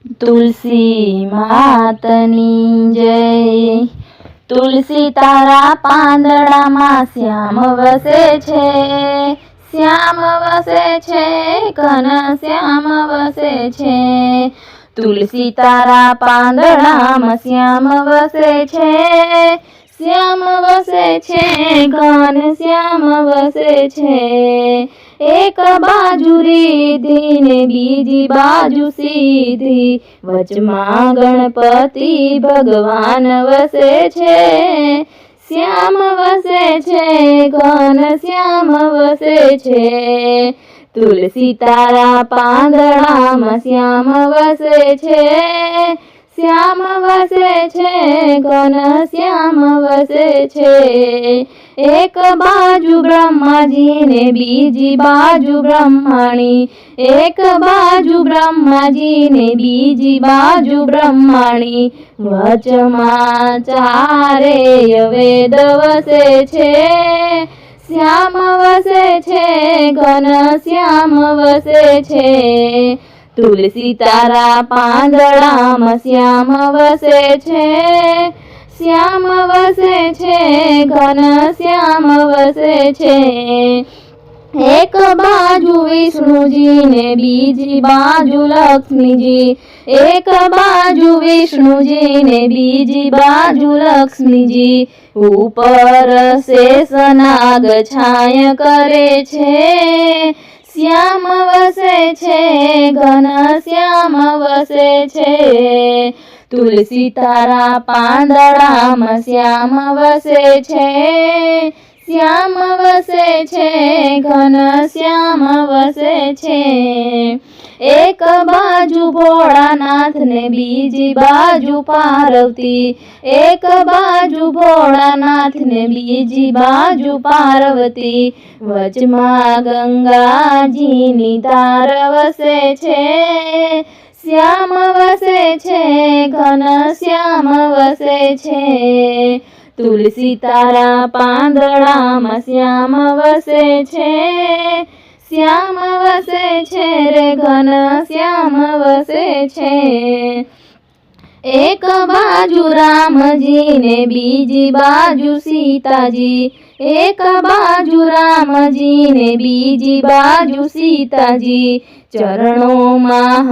તુલસી માતની જય। તુલસી તારા પાંદડામાં શ્યામ વસે છે, શ્યામ વસે છે, ઘન શ્યામ વસે છે। તુલસી તારા પાંદડામાં શ્યામ વસે છે, શ્યામ વસે છે, ઘન શ્યામ વસે છે। એક બાજુ રીધી ને બીજી બાજુ સીધી, વચમાં ગણપતિ ભગવાન વસે છે। શ્યામ વસે છે, ઘન શ્યામ વસે છે। તુલસી તારા પાંદડામાં શ્યામ વસે છે, શ્યામ વસે છે, ઘન શ્યામ વસે છે। એક બાજુ બ્રહ્માજી ને બીજી બાજુ બ્રહ્માણી, એક બાજુ બ્રહ્માજી ને બીજી બાજુ બ્રહ્માણી, વચમાં ચારેય વેદ વસે છે। શ્યામ વસે છે, ઘન શ્યામ વસે છે। તુલસી તારા પાંદડામાં શ્યામ વસે છે, શ્યામ વસે છે, ઘન શ્યામ વસે છે। એક બાજુ વિષ્ણુજી ને બીજી બાજુ લક્ષ્મીજી, એક બાજુ વિષ્ણુજી ને બીજી બાજુ લક્ષ્મીજી, ઉપર શેષનાગ છાય કરે છે। શ્યામ વસે છે, ઘન શ્યામ વસે છે। તુલસી તારા પાંદડામાં શ્યામ વસે છે, શ્યામ વસે છે, ઘન શ્યામ વસે છે। એક બાજુ ભોળાનાથ ને બીજી બાજુ પાર્વતી, એક બાજુ ભોળાનાથ ને બીજી બાજુ પાર્વતી, વચમાં ગંગાજીની ધાર વસે છે। શ્યામ વસે છે, ઘન શ્યામ વસે છે। તુલસી તારા પાંદડામાં શ્યામ વસે છે, શ્યામ વસે છે, રે ઘન શ્યામ વસે છે। એક બાજુ રામજી ને બીજી બાજુ સીતાજી, એક બાજુ રામજી ને બીજી બાજુ સીતાજી, ચરણોમાં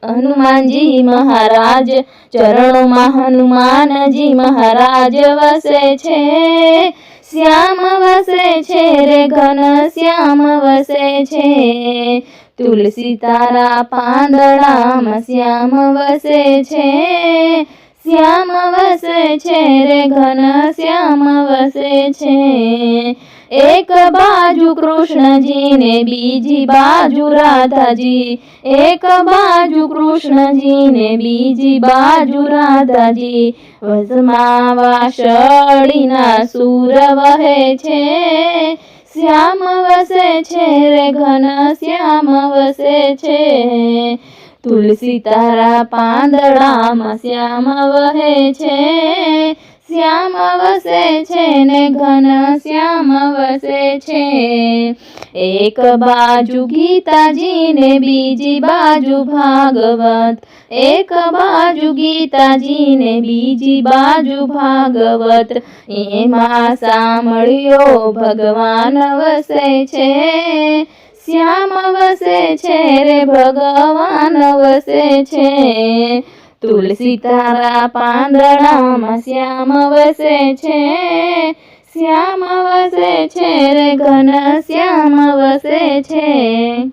હનુમાનજી મહારાજ, ચરણોમાં હનુમાનજી મહારાજ વસે છે। શ્યામ વસે છે, રે ઘન શ્યામ વસે છે। તુલસી તારા પાંદડામાં શ્યામ વસે છે, શ્યામ વસે છે, રે ઘન શ્યામ વસે છે। એક બાજુ કૃષ્ણજી ને બીજી બાજુ રાધાજી, એક બાજુ કૃષ્ણજી ને બીજી બાજુ રાધાજી, વચમાં વાસળીના સૂર વહે છે। શ્યામ વસે છે, રે ઘન શ્યામ વસે છે। તુલસી તારા પાંદડામાં શ્યામ વહે છે, શ્યામ વસે છે, ને ઘન શ્યામ વસે છે। એક બાજુ ગીતાજી ને બીજી બાજુ ભાગવત, એક બાજુ ગીતાજી ને બીજી બાજુ ભાગવત, એમાં સાંભળ્યો ભગવાન વસે છે। શ્યામ વસે છે, રે ભગવાન વસે છે। તુલસી તારા પાંદડામાં શ્યામ વસે છે, શ્યામ વસે છે, રે ઘન શ્યામ વસે છે।